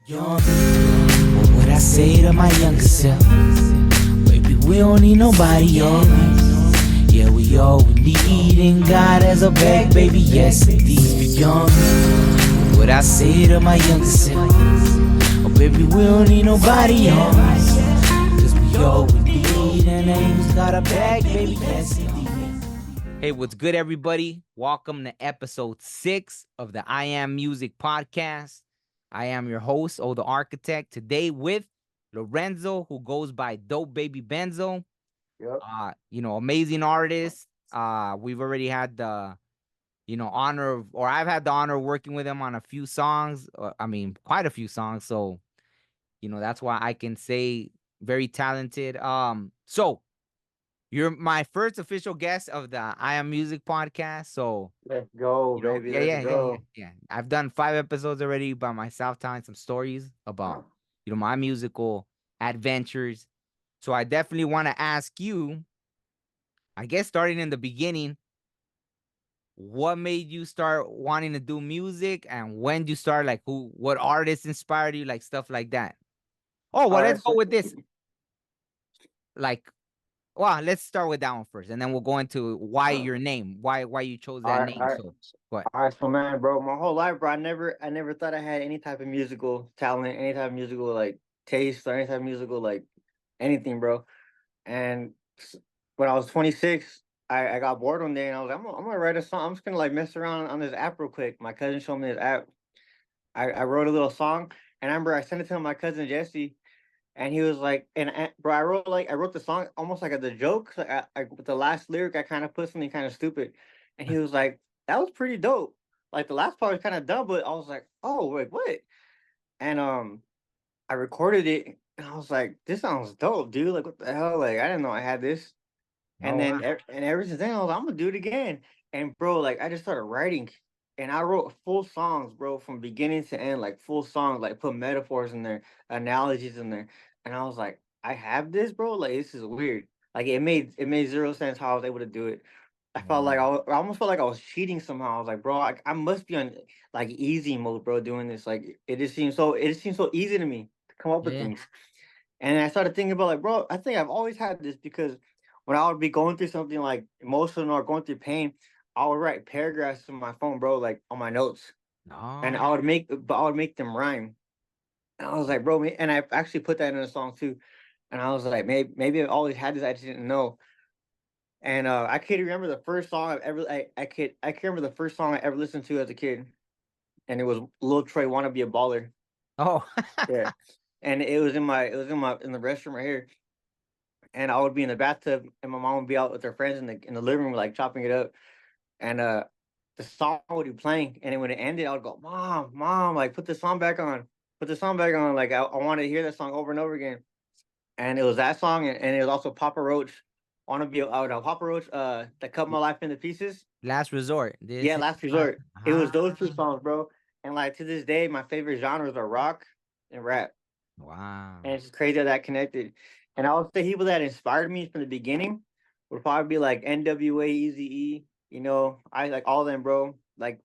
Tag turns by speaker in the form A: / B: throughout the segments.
A: Young, what would I say to my younger self? Baby, we don't need nobody else. Yeah, we all we need, and God as a bag, baby, yes, indeed. Young, what would I say to my younger self? Oh, baby, we don't need nobody else. Cause we all we need, and ain't got a bag, baby, yes, indeed. Hey, what's good, everybody? Welcome to episode 6 of the I Am Music podcast. I am your host, the Architect, today with Lorenzo, who goes by Dope Baby Benzo.
B: Yep.
A: Amazing artist. We've already had the, honor of, or I've had the honor of working with him on a few songs. Quite a few songs. So, that's why I can say very talented. So you're my first official guest of the I Am Music podcast. So,
B: Let's go, baby.
A: yeah,
B: Let's
A: yeah, yeah, yeah,
B: go.
A: yeah. I've done 5 episodes already by myself, telling some stories about, my musical adventures. So I definitely want to ask you, I guess starting in the beginning, what made you start wanting to do music, and when you start, like, what artists inspired you, like stuff like that. Oh, well,
B: All
A: let's
B: right.
A: go
B: So,
A: with this. Like, well, let's start with that one first, and then we'll go into why your name, why you chose
B: all
A: that
B: right,
A: name.
B: all right,
A: So, what?
B: all right. So, man, bro, my whole life, bro, I never thought I had any type of musical talent, any type of musical like taste, or any type of musical like anything, bro. And when I was 26, I got bored one day, and I was like, I'm gonna write a song. I'm just gonna like mess around on this app real quick. My cousin showed me this app. I wrote a little song, and I remember I sent it to my cousin Jesse. And he was like, bro, I wrote the song almost like as a joke. So with the last lyric, I kind of put something kind of stupid, and he was like, "That was pretty dope." Like the last part was kind of dumb, but I was like, "Oh, wait, what?" And I recorded it, and I was like, "This sounds dope, dude! Like, what the hell? Like, I didn't know I had this." And
A: Oh, wow.
B: then and ever since then, I was like, "I'm gonna do it again." And bro, like, I just started writing, and I wrote full songs, bro, from beginning to end, like full songs, like put metaphors in there, analogies in there, and I was like, "I have this, bro. Like, this is weird. Like, it made zero sense how I was able to do it." I felt like
A: Wow.
B: I almost felt like I was cheating somehow. I was like, bro, I must be on like easy mode, bro, doing this. Like, it just seems so easy to me to come up with
A: Yeah.
B: things. And I started thinking about like, bro, I think I've always had this because when I would be going through something like emotional or going through pain, I would write paragraphs on my phone, bro, like on my notes, and
A: Oh.
B: I would make them rhyme. And I was like, bro, and I actually put that in a song too. And I was like, maybe I always had this, I just didn't know. And I can't remember the first song I've ever I can't remember the first song I ever listened to as a kid, and it was Lil Troy "Wanna Be a Baller."
A: Oh.
B: Yeah, and it was in the restroom right here, and I would be in the bathtub, and my mom would be out with her friends in the living room, like chopping it up, and the song would be playing, and then when it ended, I would go, "Mom, mom, like put the song back on." Like I wanted to hear that song over and over again, and it was that song, and it was also Papa Roach, "Want to Be," no, Papa Roach, "That Cut My Life into Pieces."
A: Last resort. This
B: Yeah,
A: is
B: Last
A: my
B: Resort. It was those two
A: ah,
B: songs, bro. And like to this day, my favorite genres are rock and rap. And
A: wow.
B: it's just crazy how that connected. And I would say people that inspired me from the beginning would probably be like NWA, Eazy-E. I like all of them, bro. Like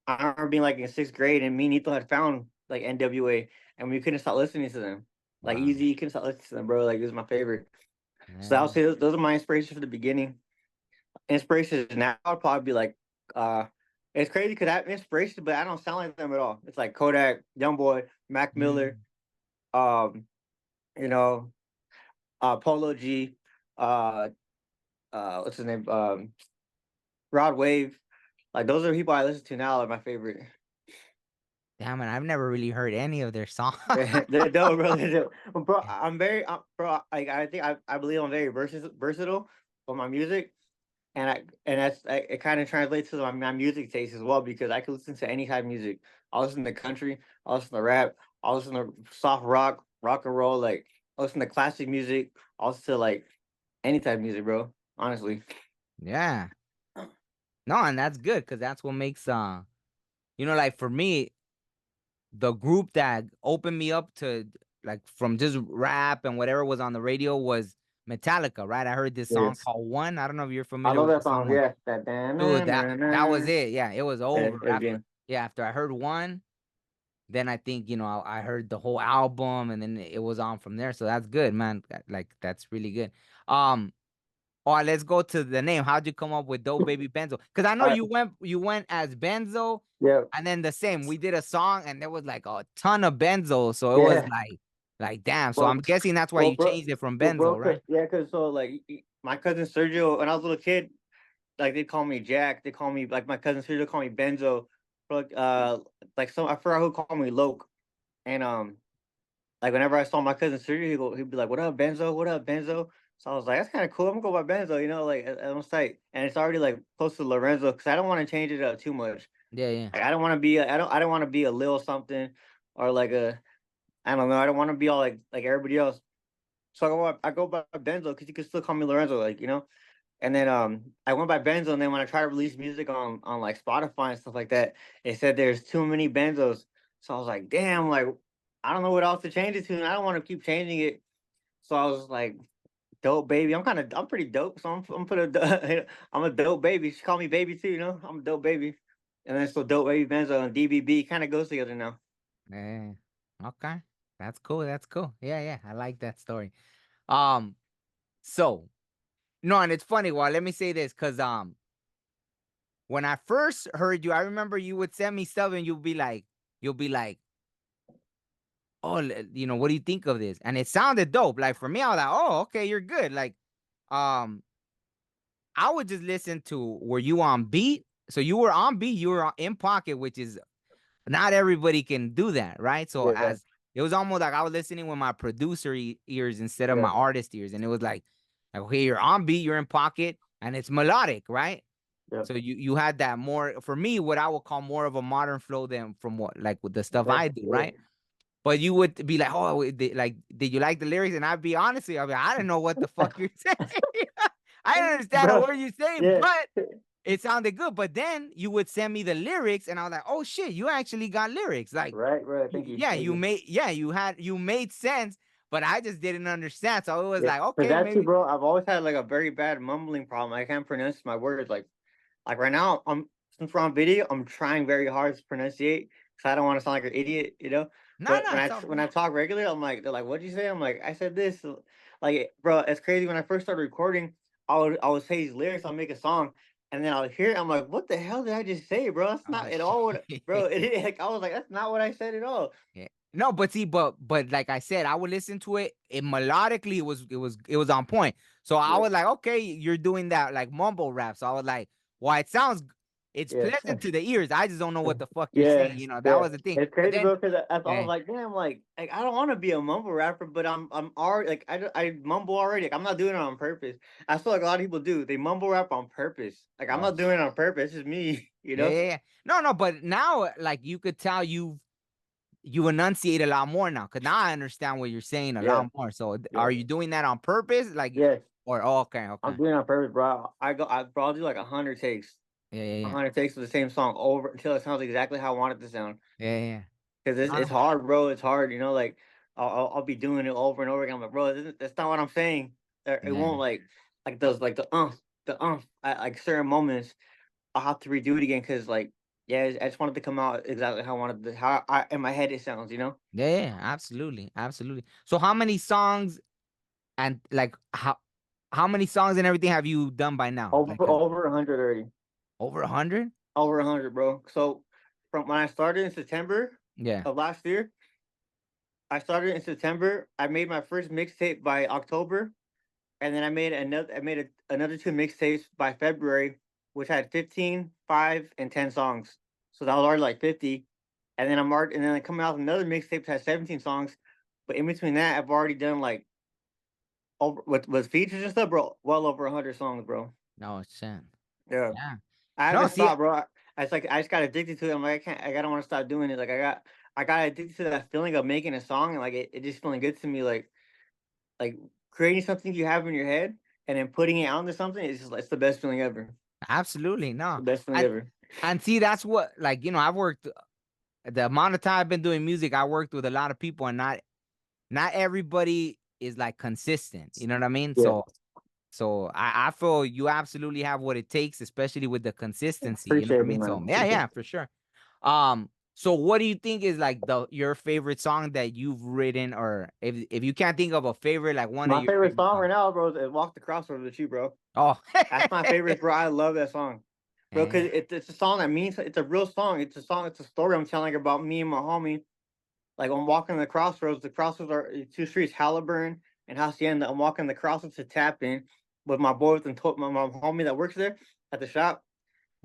B: I remember being like in sixth grade, and me and Nito had found like NWA, and we couldn't stop listening to them. Like
A: Wow.
B: Easy, couldn't stop listening to them, bro. Like it was my favorite. So I would
A: Yeah.
B: say those are my inspirations for the beginning. Inspirations now would probably be like, uh, it's crazy because I have inspiration, but I don't sound like them at all. It's like Kodak, YoungBoy, Mac Miller,
A: Mm.
B: um, you know, Polo G, uh, what's his name? Rod Wave. Like those are the people I listen to now. Are my favorite.
A: Damn it, I've never really heard any of their songs.
B: They're dope, bro. They're dope. Bro, bro. Like I think I believe I'm very versatile with my music, and it kind of translates to my music taste as well because I can listen to any type of music. I'll listen to country. I'll listen to rap. I'll listen to soft rock and roll. Like I'll listen to classic music. I'll listen to like any type of music, bro. Honestly.
A: Yeah. No, and that's good because that's what makes like for me, the group that opened me up to, like, from just rap and whatever was on the radio was Metallica, right? I heard this song
B: Yes.
A: called One. I don't know if you're
B: I
A: familiar
B: love
A: with
B: that
A: the song
B: song.
A: One.
B: Yeah. That na
A: Dude,
B: na
A: that
B: na
A: that was
B: na.
A: it. Yeah, it was
B: Yeah,
A: over after.
B: again.
A: Yeah, after I heard One. then I think, I heard the whole album, and then it was on from there. So that's good, man. Like, that's really good. Um, or let's go to the name. How'd you come up with Dope Baby Benzo? Because I know
B: All right.
A: you went as Benzo,
B: Yeah.
A: and then the same. We did a song, and there was like a ton of Benzo, so it was
B: Yeah.
A: like damn. So
B: Well,
A: I'm guessing that's why
B: well,
A: you
B: bro,
A: changed it from
B: well, bro,
A: Benzo, right?
B: yeah, cause so like my cousin Sergio, when I was a little kid, like they call me Jack. They call me like my cousin Sergio call me Benzo. Like some I forgot who called me Loke. And like whenever I saw my cousin Sergio, he'd be like, "What up, Benzo? What up, Benzo?" So I was like, "That's kind of cool. I'm gonna go by Benzo." Like on site, and it's already like close to Lorenzo because I don't want to change it up too much.
A: Yeah, yeah.
B: Like, I don't want to be I don't want to be a Lil something or like a I don't know. I don't want to be all like everybody else. So I go by Benzo because you can still call me Lorenzo, And then I went by Benzo, and then when I tried to release music on like Spotify and stuff like that, it said there's too many Benzos. So I was like, damn, like I don't know what else to change it to, and I don't want to keep changing it. So I was like, dope baby. I'm pretty dope, so I'm put a I'm a dope baby. She call me baby too, I'm a dope baby. And then so dope baby Benzo and DBB kind of goes together now.
A: Yeah. Okay. That's cool. That's cool. Yeah, yeah. I like that story. Um, so no, and it's funny. Well, let me say this, because when I first heard you, I remember you would send me stuff, and you'll be like, oh, what do you think of this? And it sounded dope. Like for me, I was like, oh, okay, you're good. Like, um, I would just listen to, were you on beat? So you were on beat, you were in pocket, which is not everybody can do that, right? So
B: Yeah,
A: as it was almost like I was listening with my producer ears instead of
B: yeah,
A: my artist ears, and it was like, okay, you're on beat, you're in pocket, and it's melodic, right?
B: yeah.
A: So you had that more, for me, what I would call more of a modern flow than from what, like, with the stuff I do,
B: Yeah,
A: right? But you would be like, oh, like, did you like the lyrics? And I'd be honestly, I didn't know what the fuck you're saying. I didn't understand a
B: bro.
A: word you're saying,
B: Yeah,
A: but it sounded good. But then you would send me the lyrics, and I was like, oh shit, you actually got lyrics. Like,
B: right. Thank you,
A: yeah,
B: thank you.
A: you made sense, but I just didn't understand. So it was
B: Yeah,
A: like,
B: cause
A: okay,
B: that too,
A: maybe.
B: bro. I've always had like a very bad mumbling problem. I can't pronounce my words. Like right now, since we're on video, I'm trying very hard to pronunciate because I don't want to sound like an idiot,
A: No,
B: But
A: no, it's all
B: when
A: good.
B: I talk regularly, I'm like, they're like, "What'd you say?" I'm like, "I said this." Like, bro, it's crazy. When I first started recording, I would say these lyrics, I'll make a song, and then I'll hear it. I'm like, "What the hell did I just say, bro? That's
A: Oh
B: not at all what, bro."
A: shit.
B: Like I was like, "That's not what I said at all."
A: Yeah. No, but see, but like I said, I would listen to it. It melodically, it was on point. So I
B: Yeah,
A: was like, okay, you're doing that like mumble rap. So I was like, well, it's
B: yeah.
A: pleasant to the ears. I just don't know what the fuck you're
B: Yeah,
A: saying. That
B: yeah.
A: was the thing.
B: It's
A: But
B: crazy,
A: then,
B: bro. Because that's all.
A: yeah,
B: Like, damn, like I don't want to be a mumble rapper, but I'm already like I mumble already. Like, I'm not doing it on purpose. I feel like a lot of people do. They mumble rap on purpose. Like, I'm
A: oh,
B: not doing it on purpose. It's just me,
A: yeah, yeah, yeah. No, no, but now, like, you could tell you enunciate a lot more now, because now I understand what you're saying a
B: Yeah,
A: lot more. So
B: yeah,
A: are you doing that on purpose, like,
B: yes.
A: or oh, okay,
B: I'm
A: okay,
B: doing it on purpose, bro. Bro, I'll do like 100 takes,
A: yeah, yeah,
B: a
A: yeah,
B: hundred takes of the same song over until it sounds exactly how I want it to sound.
A: yeah, yeah.
B: Because
A: No,
B: it's
A: no,
B: hard, bro. It's hard, Like I'll be doing it over and over again. I'm like, bro, that's not what I'm saying. It
A: yeah.
B: won't like those like the at like certain moments. I'll have to redo it again because yeah, I just wanted to come out exactly how I wanted how I in my head it sounds.
A: Yeah, yeah, absolutely, absolutely. So how many songs, and like how many songs and everything have you done by now?
B: Over
A: Like, 'cause
B: over 100 already.
A: over 100?
B: Over 100, bro. So from when I started in September
A: Yeah.
B: of last year, I started in September. I made my first mixtape by October, and then another two mixtapes by February, which had 15, 5, and 10 songs. So that was already like 50. And then coming out with another mixtape that has 17 songs. But in between that, I've already done like over with features and stuff, bro. Well over 100 songs, bro.
A: No, shit.
B: Yeah,
A: Yeah.
B: I
A: No,
B: haven't
A: see,
B: stopped, bro. It's like I just got addicted to it. I'm like, I don't want to stop doing it. Like I got addicted to that feeling of making a song, and like it just feeling good to me. Like creating something you have in your head and then putting it out into something is just it's the best feeling ever.
A: absolutely no.
B: The best feeling
A: And
B: ever.
A: and see, that's what, like, I've worked the amount of time I've been doing music. I worked with a lot of people, and not everybody is like consistent. You know what I mean?
B: Yeah,
A: So I feel you absolutely have what it takes, especially with the consistency. You know what I
B: appreciate it,
A: mean?
B: man.
A: So yeah,
B: Appreciate
A: yeah,
B: it.
A: for sure. Um, So what do you think is like your favorite song that you've written, or if you can't think of a favorite, like one of
B: My
A: your
B: favorite
A: favorite
B: song right
A: songs?
B: now, bro, is "Walk the Crossroads" with you, bro.
A: Oh,
B: That's my favorite, bro. I love that song, bro,
A: eh,
B: because it's a song that means it's a real song. It's a song. It's a story I'm telling about me and my homie. Like I'm walking the crossroads. The crossroads are two streets, Halliburton and Hacienda. I'm walking the crossroads to tap in with my boy with my homie that works there at the shop.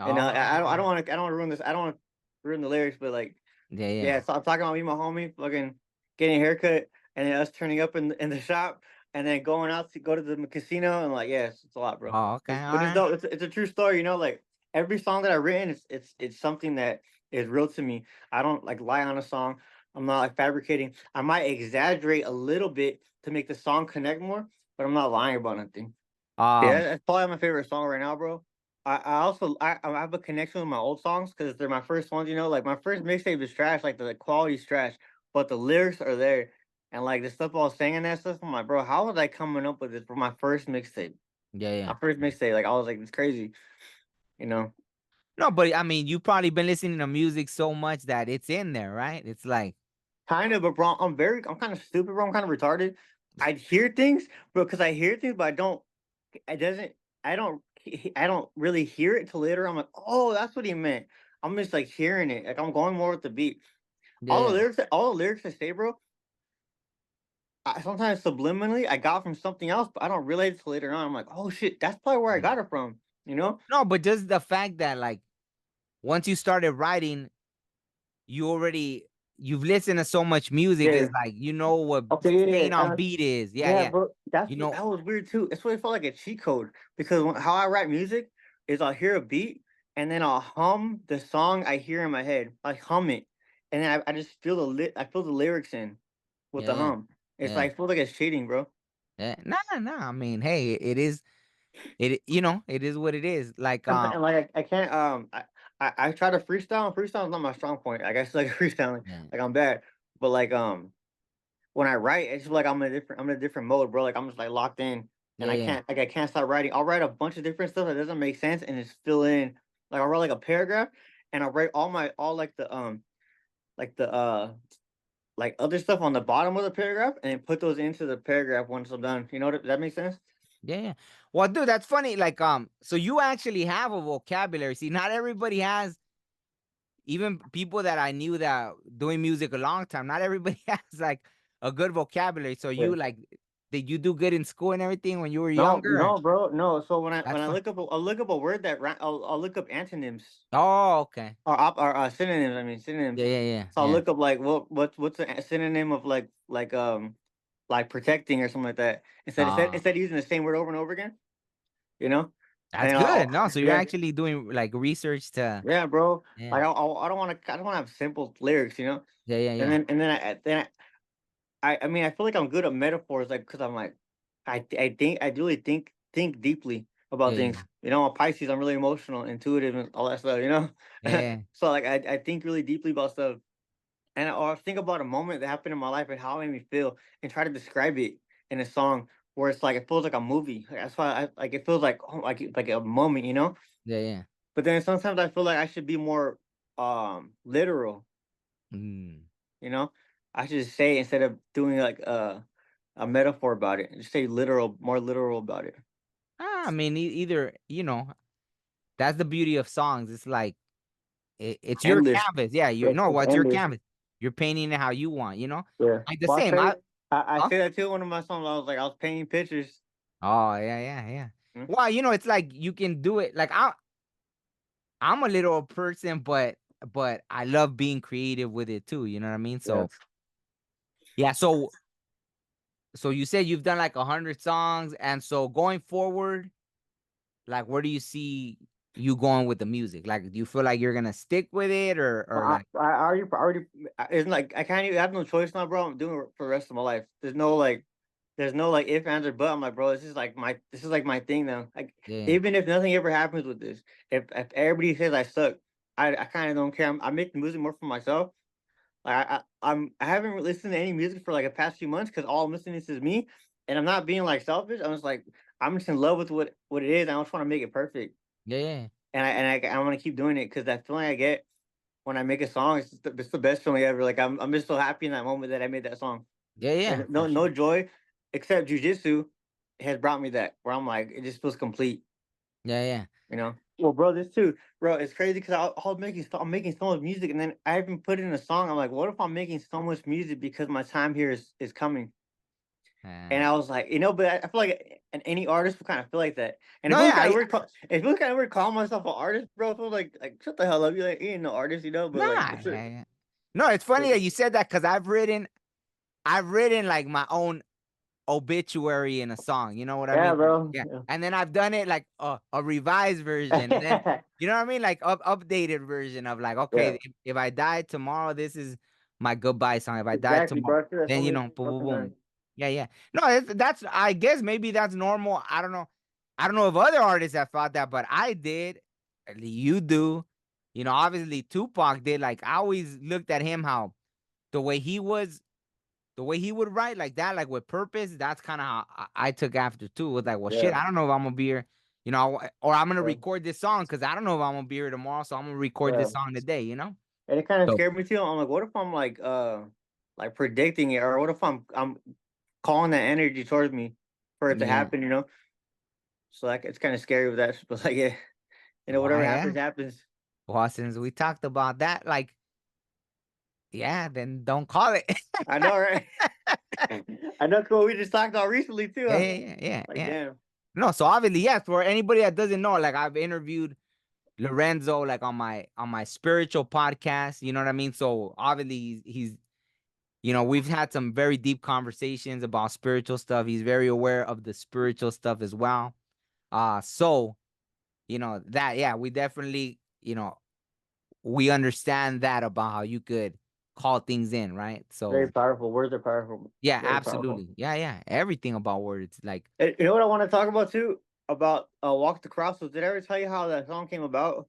B: And
A: oh,
B: I don't want to ruin this. I don't want to ruin the lyrics, but like
A: yeah, yeah.
B: yeah. So I'm talking about me and my homie fucking getting a haircut, and then us turning up in the shop, and then going out to go to the casino, and like yeah, it's a lot, bro.
A: Oh, okay, all
B: But it's
A: right.
B: dope. It's a true story, you know. Like every song that I've written, it's something that is real to me. I don't like lie on a song. I'm not like fabricating. I might exaggerate a little bit to make the song connect more, but I'm not lying about nothing. Yeah,
A: Um,
B: that's probably my favorite song right now, bro. I also I have a connection with my old songs because they're my first ones. You know, like my first mixtape is trash, like the quality's trash, but the lyrics are there, and like the stuff I was singing that stuff. I'm like, bro, how was I coming up with this for my first mixtape?
A: yeah, yeah.
B: My first mixtape, like I was like, it's crazy, you know.
A: No, but I mean, you probably been listening to music so much that it's in there, right? It's like,
B: Kind of, but bro, I'm kind of stupid, bro. I'm kind of retarded. I hear things, bro, because I hear things, but I don't. It doesn't. I don't. I don't really hear it till later. I'm like, oh, that's what he meant. I'm just like hearing it. Like I'm going more with the beat.
A: yeah, yeah,
B: All the lyrics I say, bro. Sometimes subliminally I got from something else, but I don't realize it till later on. I'm like, oh shit, that's probably where I
A: yeah.
B: got it from. You know?
A: No, but just the fact that like once you started writing, you already you've listened to so much music,
B: Yeah.
A: is like you know what
B: Okay. Yeah.
A: staying on beat is. Yeah,
B: Yeah,
A: yeah.
B: bro.
A: You know,
B: That was weird too. It's what it felt like a cheat code because how I write music is I'll hear a beat and then I'll hum the song I hear in my head. I hum it, and then I just feel I feel the lyrics in with
A: yeah,
B: the
A: yeah,
B: hum. It's
A: yeah,
B: like I feel like it's cheating, bro.
A: yeah. Nah, nah. I mean, hey, it is it. You know, it is what it is. Like,
B: And like I can't I try to freestyle. And freestyle is not my strong point. Like I suck at freestyling.
A: yeah,
B: Like I'm bad. But like when I write, it's just like I'm in a different mode, bro. Like I'm just like locked in, and
A: yeah, yeah,
B: I can't stop writing. I'll write a bunch of different stuff that doesn't make sense, and just fill in. Like I'll write like a paragraph, and I'll write all like the like other stuff on the bottom of the paragraph, and then put those into the paragraph once I'm done. You know what? Does that make sense?
A: yeah, yeah. Well, dude, that's funny. Like, so you actually have a vocabulary. See, not everybody has. Even people that I knew that doing music a long time, not everybody has like a good vocabulary. So
B: Yeah.
A: you like, did you do good in school and everything when you were
B: No,
A: younger?
B: no, bro, no. So
A: That's fun.
B: I'll look up a word I'll look up antonyms
A: Oh, okay.
B: or synonyms. I mean synonyms.
A: Yeah, yeah, yeah,
B: So I'll
A: yeah.
B: look up like what's a synonym of like protecting or something like that.
A: Uh,
B: Instead of using the same word over and over again, you know.
A: that's
B: And
A: good. No, so you're
B: yeah,
A: actually doing like research to,
B: yeah, bro.
A: yeah,
B: Like I don't want to have simple lyrics, you know.
A: yeah, yeah, yeah,
B: And then I mean I feel like I'm good at metaphors, like because I'm like I really think deeply about
A: yeah,
B: things.
A: yeah,
B: You know, I'm Pisces. I'm really emotional, intuitive, and all that stuff. You know,
A: yeah,
B: so like I think really deeply about stuff, and or think about a moment that happened in my life and how it made me feel, and try to describe it in a song where it's like it feels like a movie. Like, that's why I like it feels like like a moment. You know,
A: yeah, yeah.
B: but then sometimes I feel like I should be more literal.
A: Mm.
B: You know, I should just say instead of doing like a metaphor about it. Just say literal, more literal about it.
A: I mean, either that's the beauty of songs. It's like it's your
B: Endless.
A: canvas. Yeah, you know
B: It's
A: what's your
B: endless.
A: canvas. You're painting it how you want.
B: Yeah.
A: Like the
B: Well,
A: same.
B: I
A: Huh?
B: say that too. One of my songs, I was like, I was painting pictures.
A: Oh yeah, yeah, yeah.
B: Hmm?
A: Well, it's like you can do it. Like I'm a little person, but I love being creative with it too. You know what I mean?
B: Yeah.
A: So yeah. So you said you've done like 100 songs, and so going forward, like where do you see you going with the music? Like, do you feel like you're gonna stick with it, or like,
B: I already, it's like, I can't even, I have no choice now, bro. I'm doing it for the rest of my life. There's no like if, ands, or but. I'm like, bro, this is like my thing now. Like,
A: yeah,
B: even if nothing ever happens with this, if everybody says I suck, I kind of don't care. I make the music more for myself. Like I haven't listened to any music for like the past few months because all I'm listening to is me, and I'm not being like selfish. I'm just like I'm just in love with what it is. I just want to make it perfect,
A: yeah, yeah,
B: and I want to keep doing it because that feeling I get. when I make a song, it's the best feeling ever. Like I'm just so happy in that moment that I made that song.
A: Yeah, yeah,
B: And
A: for
B: no
A: sure.
B: joy except jujitsu has brought me that where I'm like it just feels complete.
A: Yeah, yeah.
B: You know. Well, bro, this too, bro. It's crazy because I'm making so much music, and then I even put it in a song. I'm like, what if I'm making so much music because my time here is coming? And I was like, but I feel like any artist would kind of feel like that. And it
A: No,
B: feels
A: yeah,
B: kind of weird. It feels kind of weird calling myself an artist, bro. I feel like shut the hell up. You ain't no artist, But like,
A: nah,
B: it's
A: yeah, yeah. No, it's funny
B: a,
A: that you said that because I've written like my own obituary in a song. You know what I
B: yeah,
A: mean?
B: bro.
A: Yeah. And then I've done it like a revised version. And then
B: Yeah.
A: you know what I mean? Like updated version of like,
B: Yeah,
A: okay, if I die tomorrow, this is my goodbye song. If I die
B: exactly,
A: tomorrow,
B: bro. I feel that so
A: then
B: many
A: boom, boom,
B: sometimes.
A: boom. Yeah, yeah. No, that's I guess maybe that's normal. I don't know. I don't know if other artists have thought that, but I did. You do. Obviously Tupac did. Like I always looked at him how the way he was the way he would write like that, like with purpose, that's kind of how I took after too. It was like, well, shit,
B: Yeah,
A: I don't know if I'm gonna be here, or I'm gonna
B: yeah,
A: record this song because I don't know if I'm gonna be here tomorrow, so I'm gonna record
B: yeah.
A: this song today.
B: And it kind of
A: So
B: scared me too. I'm like, what if I'm like predicting it, or what if I'm calling that energy towards me for it to
A: yeah,
B: happen? So like it's kind of scary with that, but like yeah,
A: well,
B: whatever
A: yeah.
B: happens, happens.
A: Well, since we talked about that, like, yeah, then don't call it.
B: I know, right? I know. Cool. We just talked about recently too.
A: Yeah,
B: Huh?
A: yeah, yeah, yeah,
B: Like
A: yeah.
B: damn.
A: No, so obviously, yes. For anybody that doesn't know, like, I've interviewed Lorenzo like on my spiritual podcast. You know what I mean? So obviously, he's we've had some very deep conversations about spiritual stuff. He's very aware of the spiritual stuff as well. So, that, yeah, we definitely, we understand that about how you could call things in, right?
B: Very
A: So,
B: powerful. Words are powerful.
A: yeah,
B: Very powerful.
A: absolutely. Yeah, yeah. Everything about words. Like,
B: And you know what I want to talk about too? About Walk the Crossroads. Did I ever tell you how that song came about?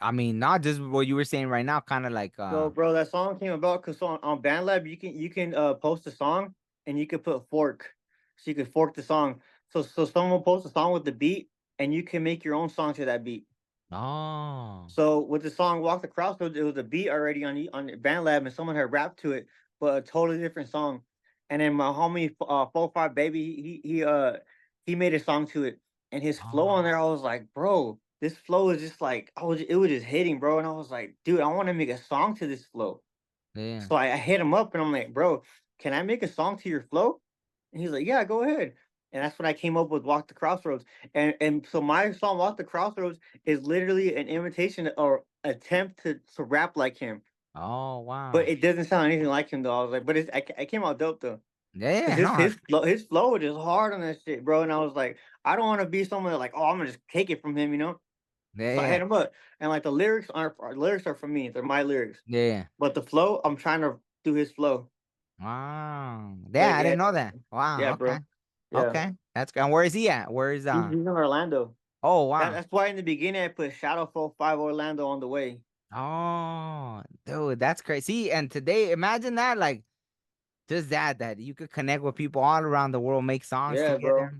A: I mean, not just what you were saying right now, kind of like,
B: So, bro, that song came about because on BandLab you can post a song and you can put fork, so you can fork the song. So someone will post a song with the beat and you can make your own song to that beat.
A: oh,
B: So with the song "Walk the Crossroads," it was a beat already on BandLab and someone had rapped to it, but a totally different song. And then my homie 45 Baby, he made a song to it, and his flow on
A: oh,
B: there, I was like, bro, this flow is just like it was just hitting, bro. And I was like, dude, I want to make a song to this flow.
A: yeah.
B: So I hit him up and I'm like, bro, can I make a song to your flow? And he's like, yeah, go ahead. And that's when I came up with Walk the Crossroads. And so my song Walk the Crossroads is literally an imitation or attempt to rap like him.
A: Oh,
B: But
A: wow.
B: it doesn't sound anything like him though. I was like, but I came out dope though.
A: Yeah,
B: Cause
A: yeah, no,
B: his flow was just hard on that shit, bro. And I was like, I don't want to be someone that like, oh, I'm gonna just take it from him.
A: yeah,
B: So I hit
A: yeah,
B: him up. And like the lyrics are from me. They're my lyrics.
A: yeah, yeah.
B: But the flow, I'm trying to do his flow.
A: Wow.
B: But
A: Yeah, I
B: yeah,
A: didn't know that.
B: yeah,
A: Wow. Okay.
B: bro. Yeah.
A: Okay. That's good. And where is he at? Where is
B: He's in Orlando.
A: Oh, wow.
B: That's why in the beginning I put Shadow 5 Orlando on the way.
A: Oh, dude, that's crazy. And today, imagine that, like, just that you could connect with people all around the world, make songs
B: Yeah, bro.
A: together.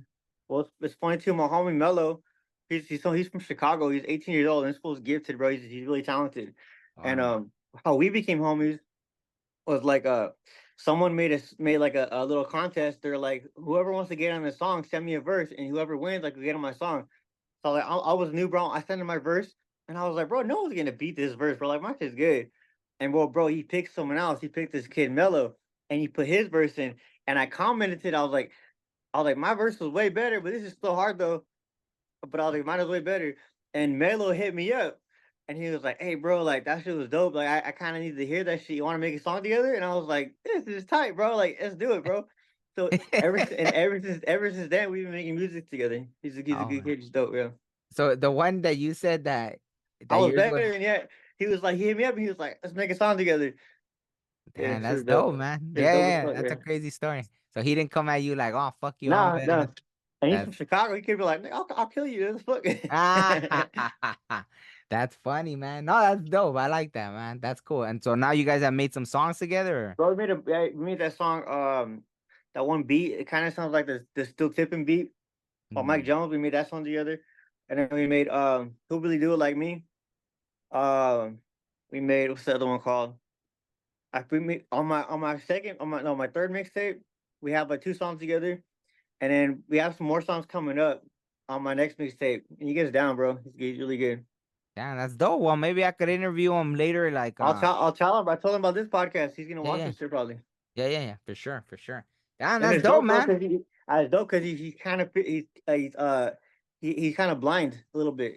B: Well, it's funny too. My homie Mello, he's from Chicago. He's 18 years old and this fool's gifted, bro. He's really talented. And
A: Wow.
B: how we became homies was like someone made like a little contest. They're like, whoever wants to get on the song, send me a verse, and whoever wins, like, will get on my song. So like I was new, bro. I sent him my verse, and I was like, bro, no one's gonna beat this verse, bro. Like my shit's good. And well, bro, he picked someone else. He picked this kid Mello, and he put his verse in. And I commented it. I was like, my verse was way better, but this is still hard though. But I was like, mine is way better. And Melo hit me up, and he was like, hey, bro, like that shit was dope. Like I kind of need to hear that shit. You want to make a song together? And I was like, this is tight, bro. Like let's do it, bro. So ever since then, we've been making music together. He's a
A: Oh,
B: good kid. He's dope, yeah.
A: so the one that you said that
B: I
A: that
B: was
A: yours was,
B: better, and yet he was like, he hit me up, and he was like, let's make a song together. Yeah,
A: damn,
B: she
A: that's
B: was dope.
A: dope, man.
B: It's
A: Yeah,
B: dope as
A: yeah,
B: fuck,
A: that's a
B: yeah.
A: crazy story. So he didn't come at you like, oh, fuck you, I'm
B: Nah,
A: better.
B: nah. And he's from
A: That's
B: Chicago. He could be like, I'll kill you. This fuck.
A: That's funny, man. No, that's dope. I like that, man. That's cool. And so now you guys have made some songs together?
B: Bro, we made that song. That one beat. It kind of sounds like the Still Tipping beat by Mike
A: Mm.
B: Jones. We made that song together, and then we made Who Really Do It Like Me. Um, We made what's the other one called? I put me on my second on my no my third mixtape. We have like two songs together, and then we have some more songs coming up on my next mixtape. And he gets down, bro. He's really good.
A: Yeah, that's dope. Well, maybe I could interview him later. Like,
B: I'll tell him. I told him about this podcast. He's gonna
A: yeah,
B: watch
A: yeah,
B: this shit probably.
A: yeah, for sure, for sure. Damn,
B: And
A: that's
B: it's
A: dope,
B: dope, bro.
A: man.
B: Cause it's dope because he's kind of he's kind of blind a little bit.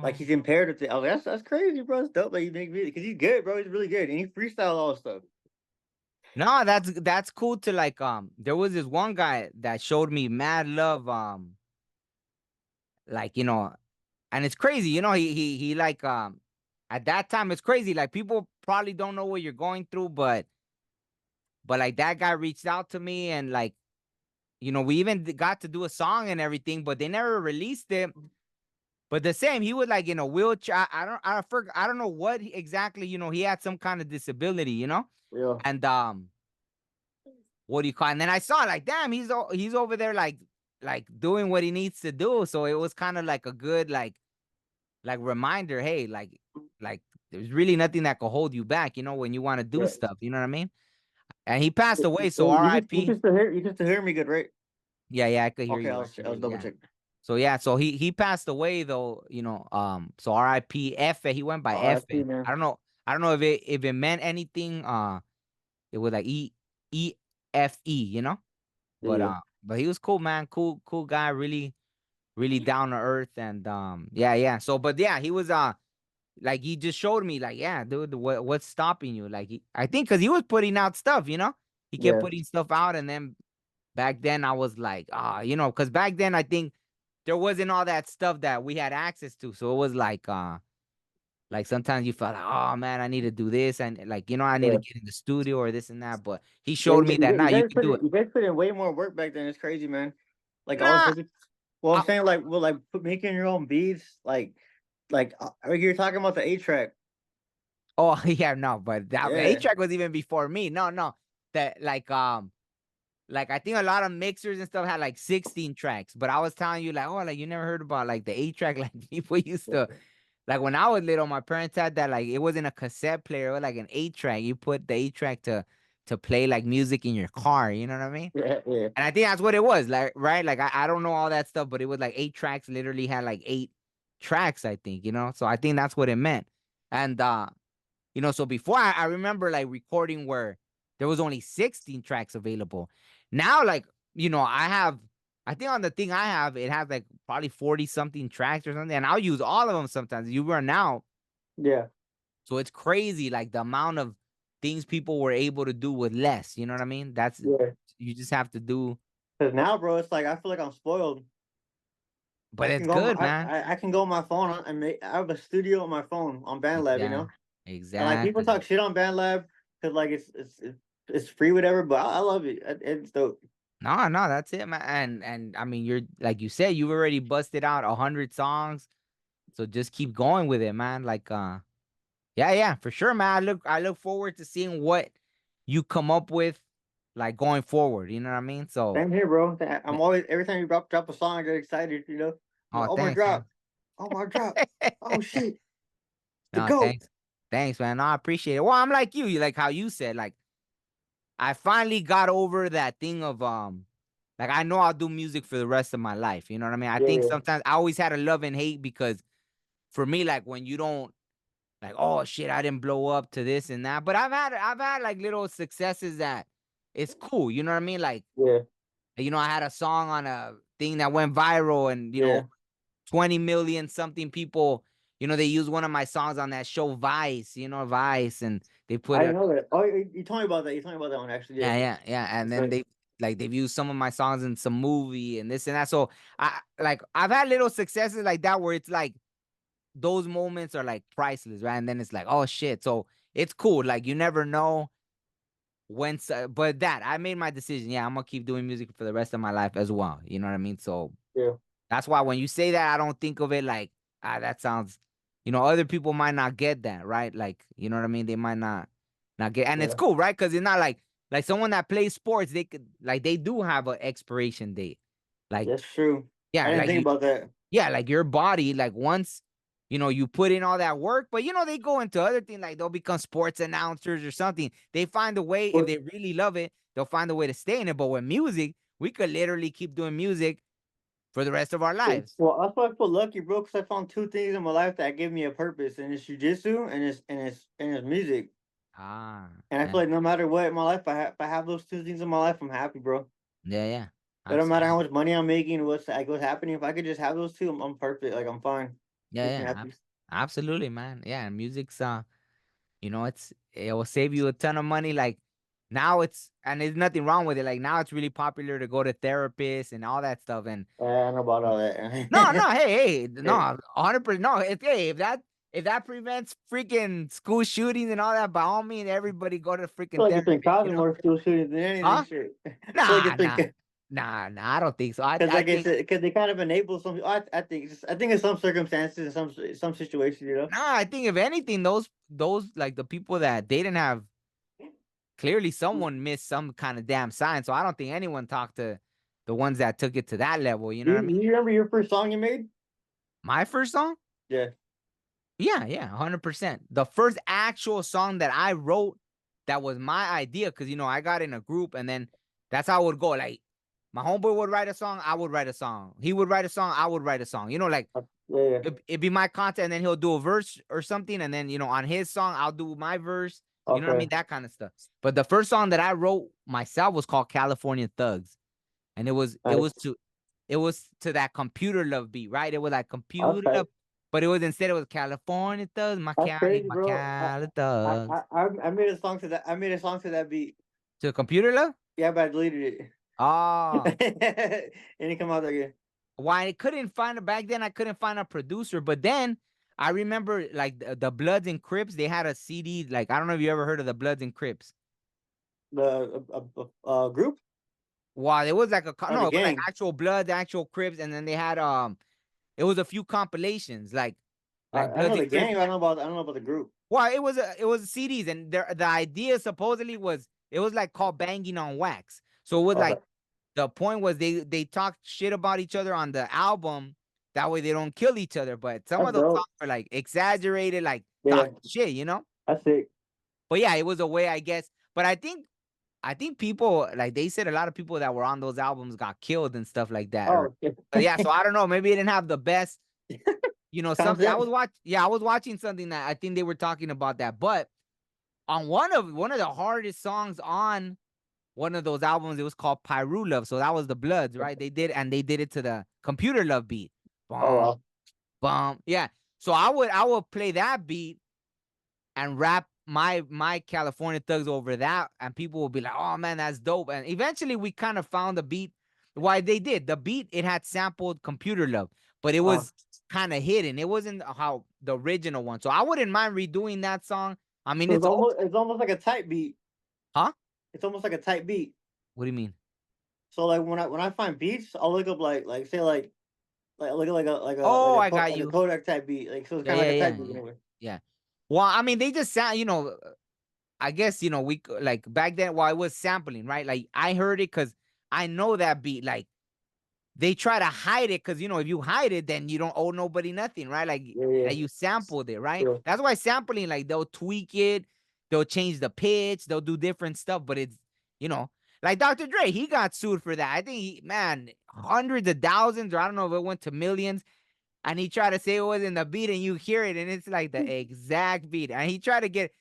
B: Like
A: Oh.
B: he's impaired with it. I was like, that's crazy, bro. It's dope that you make music because he's good, bro. He's really good and he freestyles all the stuff.
A: No, that's cool to like there was this one guy that showed me mad love like and it's crazy, he like at that time it's crazy like people probably don't know what you're going through but like that guy reached out to me and like we even got to do a song and everything but they never released it but the same he was like in a wheelchair I don't know what exactly he had some kind of disability
B: Yeah,
A: and what do you call it? And then I saw like, damn, he's over there like doing what he needs to do. So it was kind of like a good like reminder, hey, like there's really nothing that could hold you back, when you want to do
B: yeah.
A: stuff. You know what I mean? And he passed away, so
B: You
A: R.I.P.
B: can still hear me good, right?
A: Yeah, yeah, I could hear
B: Okay,
A: you. I could
B: I
A: hear
B: was
A: you.
B: double
A: Yeah.
B: check.
A: So yeah, so he passed away though, so R.I.P. F. He went by F.
B: R.I.P. man.
A: I don't know if it meant anything. It was like EFE. But
B: Yeah,
A: but he was cool, man. Cool guy, really, really down to earth, and yeah, yeah. So, but yeah, he was like he just showed me, like, yeah, dude, what's stopping you? Like, I think because he was putting out stuff, he kept
B: yeah,
A: putting stuff out, and then back then I was like, because back then I think there wasn't all that stuff that we had access to, so it was like sometimes you felt like, oh man, I need to do this, and like I need to
B: yeah.
A: get in the studio or this and that. But he
B: Yeah,
A: showed me that now you can do it.
B: you guys put in way more work back then. It's crazy, man. Like I was
A: Nah,
B: looking. Well, I'm
A: I,
B: saying making your own beats, you're talking about the 8 track.
A: oh yeah, no, but that A
B: Yeah,
A: track was even before me. No, no, that like I think a lot of mixers and stuff had like 16 tracks, but I was telling you like, oh, like you never heard about like the 8 track, like people used to like when I was little, my parents had that like it wasn't a cassette player, it was like an 8 track. You put the 8 track to play like music in your car, you know what I mean?
B: yeah, yeah,
A: And I think that's what it was, like right? Like I don't know all that stuff, but it was like 8 tracks, literally had like 8 tracks, I think, So I think that's what it meant. And so before I remember like recording where there was only 16 tracks available. Now, like, I think on the thing I have, it has like probably 40 something tracks or something. And I'll use all of them sometimes. You run out.
B: yeah,
A: So it's crazy, like the amount of things people were able to do with less. You know what I mean?
B: yeah.
A: You just have to do,
B: Because now, bro, it's like I feel like I'm spoiled.
A: but it's good, man.
B: I can go on my phone and make. I have a studio on my phone on BandLab,
A: Yeah,
B: and like people
A: exactly.
B: talk shit on BandLab because like it's free, whatever. But I love it. It's dope.
A: No, no, that's it, man. And I mean, you're like you said, you've already busted out 100 songs. So just keep going with it, man. Like yeah, yeah, for sure, man. I look forward to seeing what you come up with like going forward. You know what I mean? So
B: Same here, bro. I'm always every time you drop a song, I get excited. I'm like,
A: oh
B: oh my
A: thanks, man.
B: drop, oh my drop, oh shit, the
A: No,
B: goat.
A: thanks. Thanks, man. No, I appreciate it. Well, I'm like you. You like how you said, like, I finally got over that thing of like I know I'll do music for the rest of my life. You know what I mean? I
B: Yeah,
A: think
B: yeah,
A: sometimes I always had a love and hate because for me, like when you don't like, oh shit, I didn't blow up to this and that. But I've had like little successes that it's cool. You know what I mean? Like,
B: yeah,
A: I had a song on a thing that went viral and
B: yeah.
A: 20 million something people, they use one of my songs on that show Vice, Vice, and they
B: I
A: put
B: didn't
A: a
B: know that. Oh, you told me about that. You told me about that one actually. Yeah,
A: yeah, yeah, yeah. And
B: that's
A: then
B: right.
A: they've used some of my songs in some movie and this and that. So I've had little successes like that where it's like those moments are like priceless, right? And then it's like, oh shit. So it's cool. Like you never know when, but that I made my decision. Yeah, I'm gonna keep doing music for the rest of my life as well. You know what I mean? So
B: Yeah,
A: that's why when you say that, I don't think of it like, that sounds, other people might not get that, right? Like, you know what I mean? They might not get, and it's
B: yeah.
A: cool, right? Because it's not like someone that plays sports, they could like they do have an expiration date. Like,
B: That's true. I
A: yeah,
B: didn't
A: like
B: think
A: you,
B: about that.
A: yeah, like your body, like once.
C: you put in all that work, but they go into other things, like they'll become sports announcers or something. They find a way, if
B: Well,
C: they really love it, they'll find a way to stay in it. But with music, we could literally keep doing music for the rest of our lives.
B: well, that's why I feel lucky, bro, because I found two things in my life that give me a purpose, and it's jujitsu and it's music.
C: Ah,
B: And I
C: yeah,
B: feel like no matter what in my life, if I have those two things in my life, I'm happy, bro.
C: yeah, yeah,
B: It don't matter how
C: absolutely.
B: much money I'm making, what's happening. If I could just have those two, I'm perfect. Like I'm fine.
C: Yeah,
B: Makes me
C: yeah,
B: happy.
C: absolutely, man. Yeah, music's it will save you a ton of money. Like now and there's nothing wrong with it. Like now it's really popular to go to therapists and all that stuff. And
B: I know about all
C: no, no,
B: that.
C: hey,
B: Yeah.
C: no, 100%. No, if that prevents freaking school shootings and all that, by all means, everybody go to
B: I feel
C: freaking
B: like it's been
C: therapist.
B: causing more school shootings than anything.
C: Huh?
B: Shit. I feel like
C: Nah,
B: it's been
C: nah, nah. I don't think so.
B: because
C: I
B: like I
C: think
B: said, because they kind of enable some. I think in some circumstances, in some situations, you know.
C: nah. I think if anything, those like the people that they didn't have, clearly someone missed some kind of damn sign. So I don't think anyone talked to the ones that took it to that level. You know what I mean?
B: You remember your first song you made?
C: My first song?
B: Yeah.
C: Yeah, yeah, 100%. The first actual song that I wrote that was my idea, because I got in a group, and then that's how it would go. Like my homeboy would write a song, I would write a song. He would write a song, I would write a song. Like
B: Yeah. Yeah.
C: it'd be my content, and then he'll do a verse or something, and then on his song I'll do my verse. You know what I
B: Okay.
C: mean? That kind of stuff. But the first song that I wrote myself was called California Thugs, and
B: Nice.
C: it was to that computer love beat, right? It was like computer
B: Okay.
C: love, but it was California Thugs, my
B: That's
C: Cali,
B: crazy,
C: my
B: bro.
C: Cali Thugs.
B: I made a song to that. I made a song to that beat.
C: To computer love?
B: Yeah, but I deleted
C: Oh,
B: it. And it come out again.
C: why I couldn't find it back then? I couldn't find a producer, but then I remember like the Bloods and Crips. They had a CD. Like I don't know if you ever heard of the Bloods and Crips.
B: The group
C: Wow, it was like
B: or
C: no,
B: the
C: it was like
B: gang.
C: actual Bloods, actual Crips, and then they had it was a few compilations like
B: I know
C: Bloods
B: the
C: and Crips.
B: gang. I don't know about the group.
C: Well, it was CDs, and the idea supposedly was it was like called banging on wax. So it was
B: Okay,
C: like the point was they talked shit about each other on the album. That way they don't kill each other. But some
B: that's
C: of those songs
B: dope.
C: are like exaggerated, like
B: Yeah,
C: talking shit.
B: that's it.
C: But yeah, it was a way, I guess. But I think people, like they said, a lot of people that were on those albums got killed and stuff like that. Or
B: Oh, okay.
C: but yeah, so I don't know. Maybe it didn't have the best, something.
B: Concept.
C: I was watching something that I think they were talking about that. But on one of the hardest songs on one of those albums, it was called Pyru Love. So that was the Bloods, right? They did it to the computer love beat.
B: Oh
C: Bum,
B: wow.
C: bum. Yeah. So I would play that beat and rap my California Thugs over that, and people will be like, "Oh man, that's dope." And eventually, we kind of found the beat. Why they did the beat? It had sampled "Computer Love," but it
B: Uh,
C: was kind of hidden. It wasn't how the original one. So I wouldn't mind redoing that song. I mean,
B: so
C: it's old,
B: it's almost like a type beat.
C: huh?
B: It's almost like a type beat.
C: What do you mean?
B: So like when I find beats, I'll look up like say like look at
C: Oh, I got
B: like a
C: you.
B: Kodak type beat. Like so it's
C: Yeah,
B: kind of
C: yeah,
B: like a
C: yeah,
B: type beat
C: yeah,
B: anyway.
C: yeah. Well, I mean, they just sound. I guess like back then. Well, it was sampling, right? Like I heard it because I know that beat. Like they try to hide it because if you hide it, then you don't owe nobody nothing, right? Like
B: Yeah, yeah,
C: that you sampled it, right?
B: yeah.
C: That's why sampling, like they'll tweak it, they'll change the pitch, they'll do different stuff, but it's you know, like Dr. Dre, he got sued for that. I think man, hundreds of thousands, or I don't know if it went to millions, and he tried to say it was in the beat, and you hear it, and it's like the exact beat, and he tried to get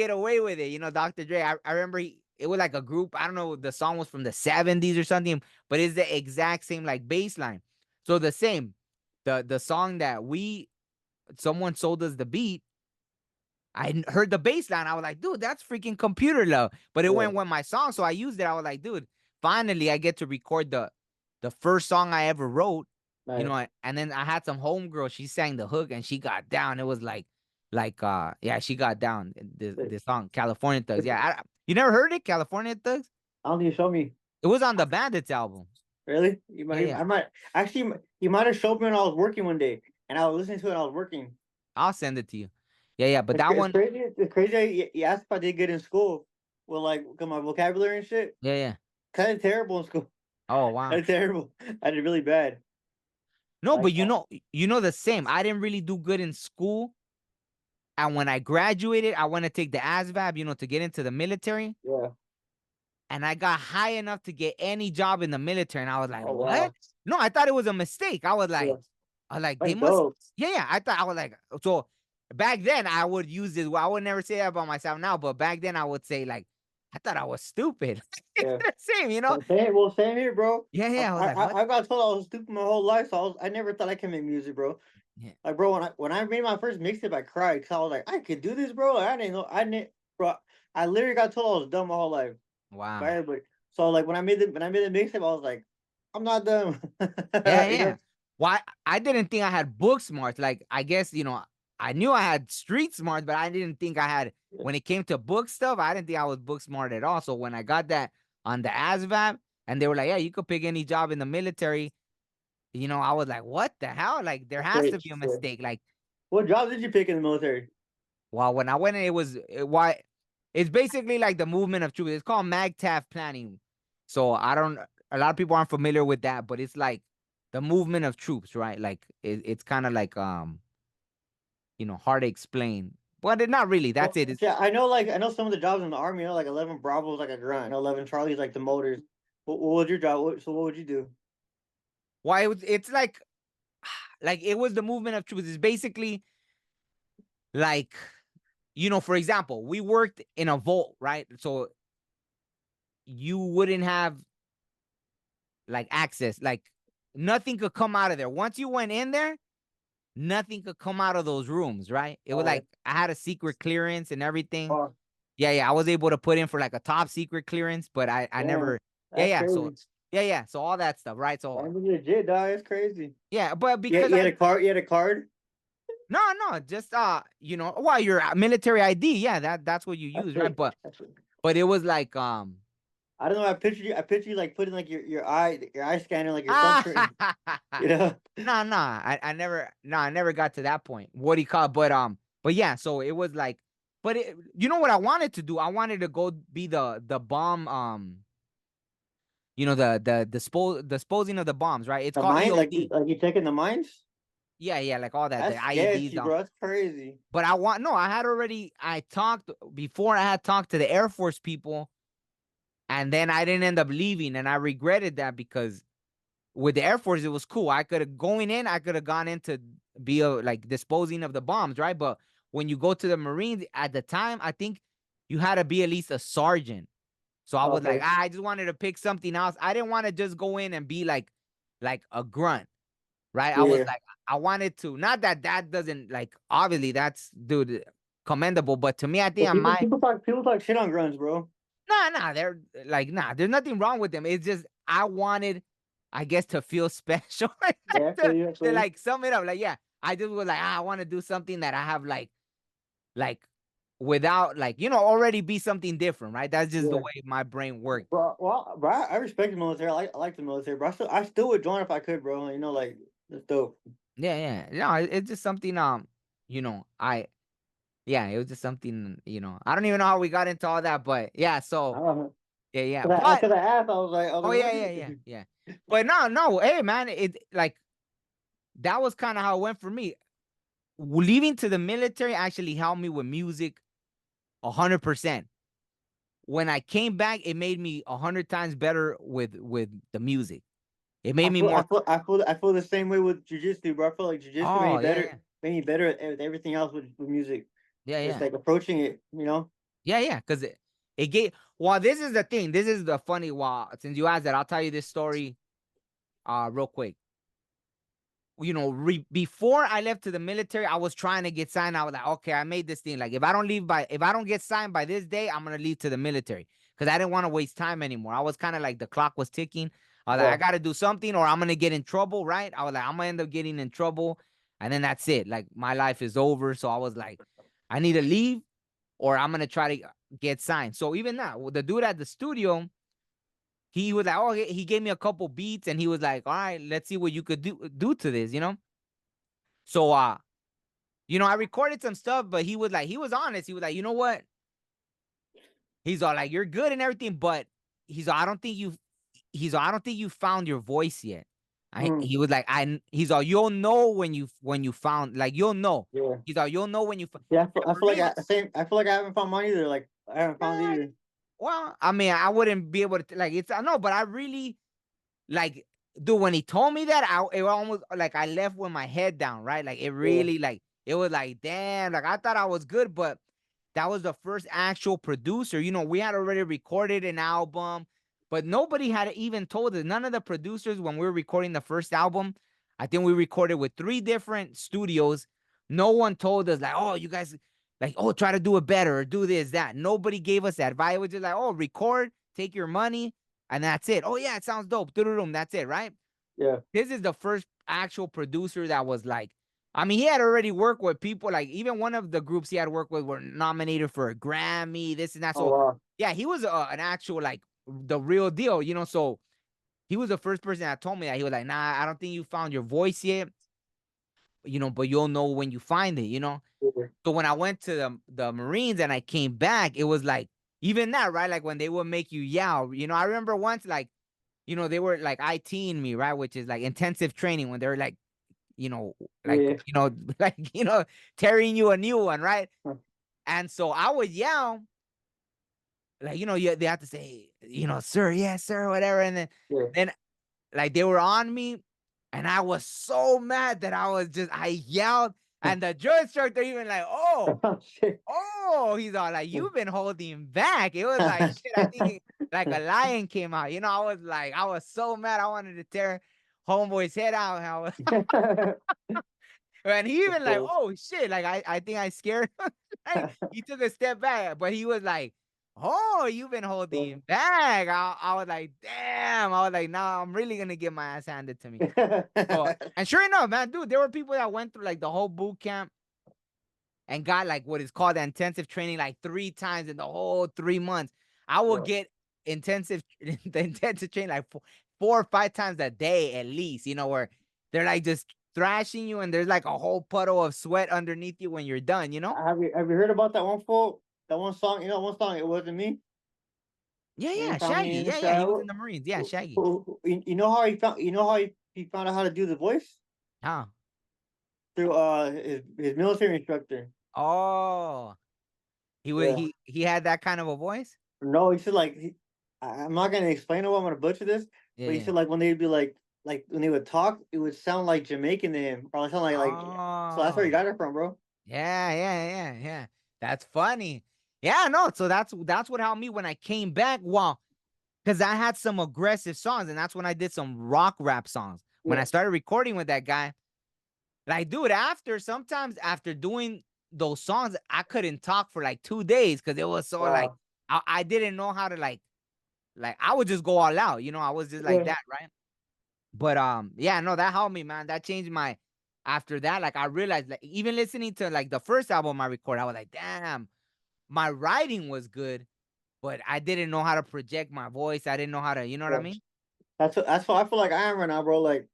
C: away with it. Dr. Dre. I remember it was like a group. I don't know. The song was from the 70s or something, but it's the exact same like bass line. So the same, the song that someone sold us the beat. I heard the bass line. I was like, dude, that's freaking computer love. But it
B: Yeah,
C: went with my song, so I used it. I was like, dude, finally I get to record the first song I ever wrote.
B: nice.
C: And then I had some homegirl. She sang the hook and she got down. It was yeah, she got down. The song California Thugs. Yeah, you never heard it, California Thugs?
B: I don't think you showed me.
C: It was on the Bandits album.
B: Really?
C: Yeah, yeah.
B: I might actually. You might have showed me when I was working one day, and I was listening to it. And I was working.
C: I'll send it to you. Yeah, yeah. But that
B: It's
C: one,
B: crazy. It's crazy. You asked if I did good in school. Well, like my vocabulary and shit.
C: yeah, yeah.
B: Kind of terrible in school.
C: Oh
B: Kind
C: wow.
B: of terrible. I did really bad.
C: No,
B: Like,
C: but you know the same. I didn't really do good in school, and when I graduated, I went to take the ASVAB, to get into the military,
B: yeah.
C: and I got high enough to get any job in the military, and I was like,
B: Oh
C: what?
B: wow.
C: No, I thought it was a mistake.
B: Yeah.
C: I was like, they
B: That's
C: must.
B: dope.
C: Yeah. I thought I was like, so back then I would use this. Well, I would never say that about myself now, but back then I would say like, I thought I was stupid. It's
B: Yeah.
C: the same.
B: Same here, bro.
C: Yeah. I was like, what?
B: I got told I was stupid my whole life, so I never thought I could make music, bro.
C: Yeah.
B: Like, bro, when I made my first mixtape, I cried because I was like, I could do this, bro. I didn't know, I didn't, bro. I literally got told I was dumb my whole life by
C: Wow.
B: everybody. So like when I made the mixtape, I was like, I'm not dumb. You
C: Yeah.
B: know?
C: Why? I didn't think I had book smarts. Like, I guess, I knew I had street smarts, but I didn't think I had, when it came to book stuff, I didn't think I was book smart at all. So when I got that on the ASVAB and they were like, yeah, you could pick any job in the military, I was like, what the hell? Like, there has to
B: Straight,
C: be a
B: straight.
C: mistake. Like,
B: What job did you pick in the military?
C: well, when I went in, why it's basically like the movement of truth. It's called MAGTAF planning. So a lot of people aren't familiar with that, but it's like the movement of troops, right? Like it's kind of like hard to explain, but not really. That's
B: Well,
C: it.
B: yeah, I know some of the jobs in the army. Like 11 Bravo is like a grunt. I know 11 Charlie is like the motors. What was your job? So what would you do?
C: Why it's like it was the movement of troops. It's basically like, for example, we worked in a vault, right? So you wouldn't have like access, like nothing could come out of there. Once you went in there, nothing could come out of those rooms, right? It was
B: Oh,
C: like I had a secret clearance and everything.
B: oh,
C: Yeah. I was able to put in for like a top secret clearance, but I
B: damn,
C: never.
B: that's
C: So
B: crazy.
C: so all that stuff, right? So
B: That's legit, dog. It's crazy.
C: yeah, but
B: Yeah,
C: because
B: you had a card. You had a card.
C: no, just well, your military ID, yeah, that's what you
B: That's
C: use, right?
B: it.
C: But
B: That's it.
C: it was like
B: I don't know. I picture you like putting like your eye scanner, like your thumbprint.
C: ah
B: You know.
C: no, I never got to that point. What do you call it? But yeah, so it was like, but you know what I wanted to do? I wanted to go be the bomb, the disposing of the bombs, right? It's
B: The
C: called
B: mine,
C: EOD.
B: like you taking the mines.
C: Yeah, like all that, the
B: That's
C: IEDs.
B: sketchy, bro. That's crazy.
C: But I had already, I talked before, I had talked to the Air Force people, and then I didn't end up leaving, and I regretted that because with the Air Force, it was cool. I could have I could have gone in to be like disposing of the bombs, right? But when you go to the Marines at the time, I think you had to be at least a sergeant. So I was like,
B: Okay.
C: I just wanted to pick something else. I didn't want to just go in and be like a grunt, right? I was
B: Yeah.
C: like, I wanted to, not that doesn't, like, obviously that's, dude, commendable, but to me, I think
B: But
C: I might,
B: people talk shit on grunts, bro.
C: they're like, there's nothing wrong with them. It's just, I wanted, I guess, to feel special.
B: Yeah, I feel you. I
C: To
B: feel you.
C: like sum it up, like, yeah, I just was like, I want to do something that I have like without, like, already be something different, right? That's just the
B: Yeah.
C: way my brain worked.
B: Bro, I respect the military. I like the military, bro. I still would join if I could, bro. You know, like it's dope.
C: Yeah. No, it's just something, I, yeah, it was just something, I don't even know how we got into all that, but yeah,
B: I
C: so
B: don't know.
C: yeah.
B: Cause
C: But
B: I asked, I was
C: oh
B: like,
C: yeah,
B: what is
C: yeah. But no, hey man, it like that was kind of how it went for me. Leaving to the military actually helped me with music 100%. When I came back, it made me 100 times better with the music. It made me more.
B: I feel the same way with jujitsu, bro. I feel like jujitsu
C: Oh yeah,
B: made me better at everything else with music. Just
C: yeah.
B: like approaching it, you know.
C: Yeah, because it gave. Well, this is the thing. This is the funny. Well, since you asked that, I'll tell you this story, real quick. Before I left to the military, I was trying to get signed. I was like, okay, I made this thing. Like, if I don't get signed by this day, I'm gonna leave to the military because I didn't want to waste time anymore. I was kind of like the clock was ticking. I was like, I
B: Yeah.
C: gotta do something, or I'm gonna get in trouble, right? I was like, I'm gonna end up getting in trouble, and then that's it. Like, my life is over. So I was like, I need to leave, or I'm gonna try to get signed. So even now, the dude at the studio, he was like, oh, he gave me a couple beats, and he was like, all right, let's see what you could do to this. So I recorded some stuff, but he was honest. He was like, you know what? He's all like, you're good and everything, but I don't think you found your voice yet. He was like, he's all, you'll know when you found, like, you'll know.
B: Yeah.
C: He's all, you'll know when you
B: Yeah. I feel like
C: Marines.
B: I feel like I haven't found mine either. Like I haven't found it either.
C: Well, I mean, I wouldn't be able to, like, it's, I know, but I really, like, dude, when he told me that, it almost like I left with my head down, right? Like, it
B: Yeah.
C: really, like, it was like, damn, like, I thought I was good, but that was the first actual producer. You know, we had already recorded an album, but nobody had even told us. None of the producers, when we were recording the first album, I think we recorded with 3 different studios. No one told us, like, oh, you guys, like, oh, try to do it better or do this, that. Nobody gave us that advice. It was just like, oh, record, take your money, and that's it. Oh, yeah, it sounds dope. That's it, right?
B: Yeah.
C: This is the first actual producer that was like, I mean, he had already worked with people, like, even one of the groups he had worked with were nominated for a Grammy, this and that.
B: Oh
C: So,
B: wow.
C: yeah, he was an actual, like, the real deal, you know? So he was the first person that told me that. He was like, nah, I don't think you found your voice yet, you know, but you'll know when you find it, you know?
B: Yeah.
C: So when I went to the Marines and I came back, it was like, even that, right? Like when they would make you yell, you know, I remember once, like, you know, they were like ITing me, right? Which is like intensive training, when they're like, you know, like,
B: Yeah.
C: you know, like, you know, tearing you a new one, right? And so I would yell, like, you know, they have to say, you know, sir, yes, sir, whatever. And
B: Yeah.
C: then like they were on me, and I was so mad that I yelled, and the drill instructor even like, oh,
B: Oh shit.
C: oh, he's all like, you've been holding back. It was like, shit, I think like a lion came out. You know, I was so mad. I wanted to tear homeboy's head out. And he even like,
B: Cool.
C: oh shit, like I think I scared him. Like, he took a step back, but he was like, oh, you've been holding back. I was like, damn. I was like, nah, I'm really gonna get my ass handed to me. So, and sure enough, man, dude, there were people that went through like the whole boot camp and got like what is called the intensive training like 3 times in the whole 3 months. I will get intensive the intensive training like 4 or 5 times a day at least, you know, where they're like just thrashing you and there's like a whole puddle of sweat underneath you when you're done, you know?
B: Have you heard about that one quote? That one song, one song, It Wasn't Me.
C: Yeah,
B: When he
C: yeah,
B: found me
C: Shaggy.
B: in the
C: Yeah, yeah, he was
B: shower.
C: in the Marines. Yeah, Shaggy.
B: You know how he found out how to do the voice?
C: Huh.
B: Through his military instructor.
C: Oh,
B: Yeah.
C: he had that kind of a voice?
B: No, he said like I'm not gonna explain it. I'm gonna butcher this,
C: Yeah,
B: but he
C: yeah.
B: said like when they'd be like when they would talk, it would sound like Jamaican to him, or it sound like. So that's where you
C: Oh.
B: got it from, bro.
C: Yeah, yeah, yeah, yeah. That's funny. Yeah, no. So that's what helped me when I came back. Well, because I had some aggressive songs, and that's when I did some rock rap songs. When I
B: Yeah.
C: started recording with that guy, like, dude, sometimes after doing those songs, I couldn't talk for like 2 days because it was so like
B: Wow.
C: I didn't know how to like I would just go all out, you know. I was just like
B: Yeah.
C: that, right? But yeah, no, that helped me, man. That changed my after that. Like I realized, like even listening to like the first album I recorded, I was like, damn, my writing was good, but I didn't know how to project my voice. I didn't know how to, you know what I
B: Yeah.
C: mean?
B: That's what I feel like I am right now, bro. Like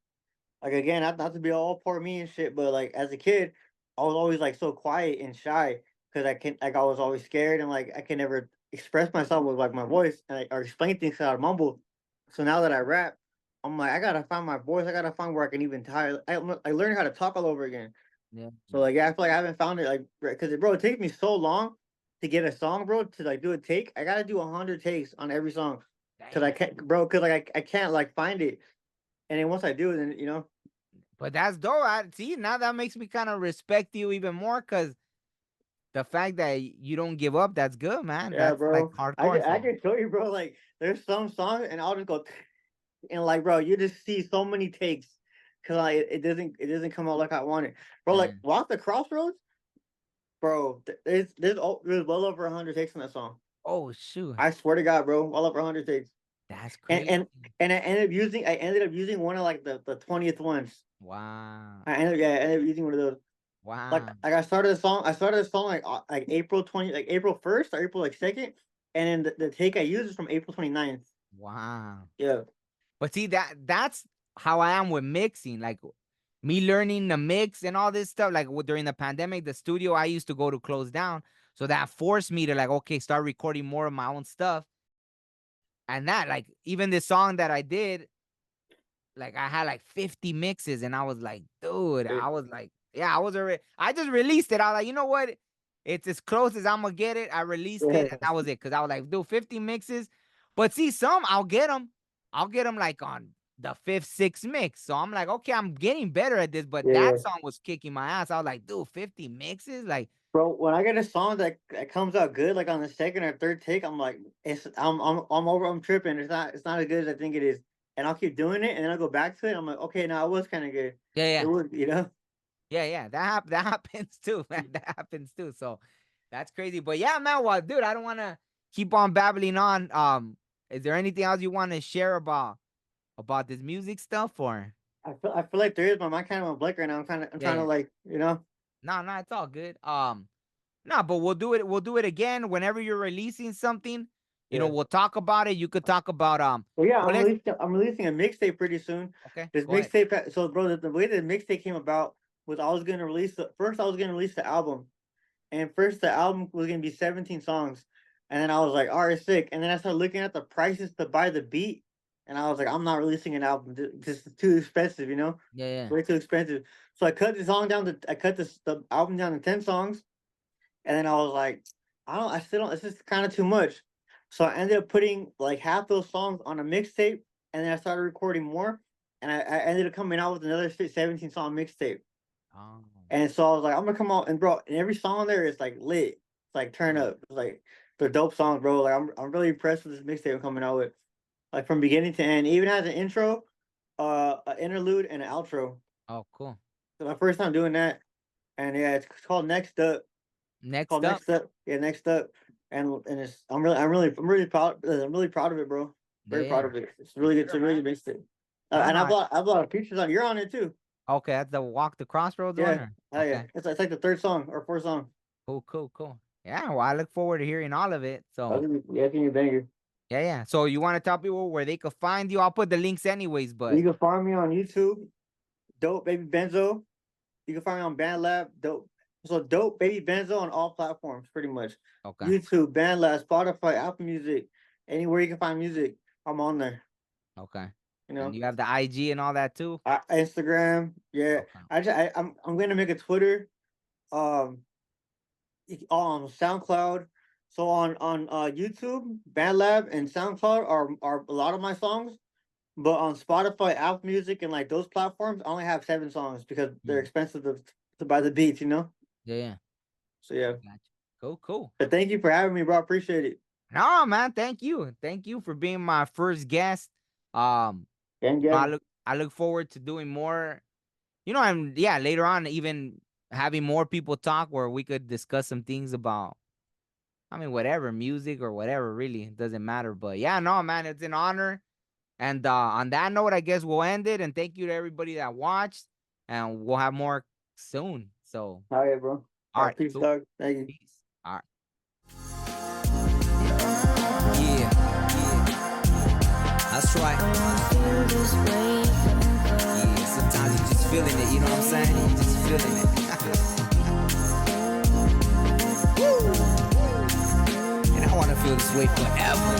B: again, not to be all poor me and shit, but like as a kid, I was always like so quiet and shy because I was always scared and like I can never express myself with like my voice and or explain things 'cause I mumble. So now that I rap, I'm like I gotta find my voice. I gotta find where I can even tie. I learned how to talk all over again.
C: Yeah.
B: So like yeah, I feel like I haven't found it like because bro, it takes me so long to get a song, bro, to like do a take. I gotta do 100 takes on every song because I
C: Damn.
B: can't, bro, because like I can't like find it. And then once I do, then
C: But that's dope. I see now that makes me kind of respect you even more because the fact that you don't give up, that's good, man.
B: yeah,
C: That's like
B: bro.
C: hardcore.
B: I
C: So
B: can show you, bro. Like, there's some songs, and I'll just go, and like, bro, you just see so many takes, cause like it doesn't come out like I want it, bro. Like,
C: man.
B: Walk the Crossroads, bro. There's well over 100 takes on that song.
C: Oh shoot.
B: I swear to God, bro, well over 100 takes.
C: That's
B: And
C: crazy.
B: and and I ended up using one of like the 20th ones.
C: Wow.
B: I ended up using one of those.
C: Wow.
B: I started the song like April 1st or April like 2nd, and then the take I used is from April 29th.
C: Wow.
B: Yeah.
C: But see that's how I am with mixing. Like me learning the mix and all this stuff. Like during the pandemic, the studio I used to go to close down. So that forced me to like, okay, start recording more of my own stuff. And that, like, even this song that I did, like I had like 50 mixes, and I was like, dude,
B: Yeah.
C: I was like, yeah, I was already. I just released it. I was like, you know what? It's as close as I'm gonna get it. I released it, and that was it. Cause I was like, dude, 50 mixes. But see, some I'll get them. I'll get them like on the fifth, sixth mix. So I'm like, okay, I'm getting better at this. But
B: Yeah, yeah.
C: that song was kicking my ass. I was like, dude, 50 mixes, like.
B: Bro, when I get a song that comes out good, like on the second or third take, I'm like, I'm tripping. It's not as good as I think it is, and I'll keep doing it, and then I'll go back to it. I'm like, okay, now it was kind of good.
C: Yeah, yeah.
B: It was,
C: Yeah. That happens too, man. That happens too. So that's crazy. But yeah, man. Well, dude, I don't want to keep on babbling on. Is there anything else you want to share about this music stuff, or?
B: I feel like there is, but my kind of on blank right now. I'm trying
C: Yeah,
B: to
C: yeah.
B: like,
C: No, it's all good. No, but we'll do it. We'll do it again whenever you're releasing something.
B: Yeah.
C: We'll talk about it. You could talk about
B: Well, yeah,
C: Well, let's.
B: I'm releasing a mixtape pretty soon.
C: Okay,
B: This
C: go ahead.
B: mixtape, so bro, the way the mixtape came about was I was gonna release first I was gonna release the album, and first the album was gonna be 17 songs, and then I was like, all right, sick, and then I started looking at the prices to buy the beat, and I was like, I'm not releasing an album, this is too expensive,
C: Yeah.
B: way too expensive. So I cut the album down to 10 songs, and then I was like, I still don't. This is kind of too much. So I ended up putting like half those songs on a mixtape, and then I started recording more, and I ended up coming out with another 17 song mixtape.
C: Oh.
B: And so I was like, I'm gonna come out and bro, and every song on there is like lit. It's like turn up. It's like they're dope songs, bro. Like I'm really impressed with this mixtape I'm coming out with, like from beginning to end. It even has an intro, an interlude, and an outro.
C: Oh, cool.
B: So my first time doing that, and yeah, it's called Next Up.
C: Next
B: Called
C: up.
B: Next Up. Yeah, Next Up. And it's I'm really proud of it, bro. Very proud of it. It's really good. It's a really good mixtape. And
C: No.
B: I have a lot of features on. You're on it too.
C: Okay, that's the Walk the Crossroads one.
B: Yeah.
C: Or?
B: Oh yeah.
C: Okay.
B: It's like the third song or fourth song.
C: Cool. Yeah. Well, I look forward to hearing all of it. So.
B: Yeah, I think you banger.
C: Yeah. So you want to tell people where they could find you? I'll put the links anyways. But
B: You can find me on YouTube, Dope Baby Benzo. You can find me on BandLab, Dope Baby Benzo on all platforms, pretty much.
C: okay.
B: YouTube, BandLab, Spotify, Apple Music, anywhere you can find music, I'm on there.
C: Okay.
B: You know,
C: And you have the IG and all that too.
B: Instagram, yeah.
C: Okay.
B: I'm gonna make a Twitter, on SoundCloud. So on YouTube, BandLab and SoundCloud are a lot of my songs, but on Spotify, Apple Music, and like those platforms, I only have 7 songs because they're expensive to buy the beats,
C: Yeah.
B: So yeah.
C: Gotcha. Cool.
B: But thank you for having me, bro. I appreciate it.
C: No, man. Thank you for being my first guest.
B: Gang, gang.
C: I look forward to doing more. And yeah, later on, even having more people talk where we could discuss some things about, whatever, music or whatever, really, it doesn't matter. But yeah, no, man, it's an honor. And on that note, I guess we'll end it. And thank you to everybody that watched. And we'll have more soon. So,
B: All right, bro.
C: all right.
B: Peace,
C: Cool.
B: dog. Thank you.
C: Peace. All right. Yeah. That's right. Yeah, sometimes you just feeling it, you know what I'm saying? You just feeling it. And I want to feel this way forever.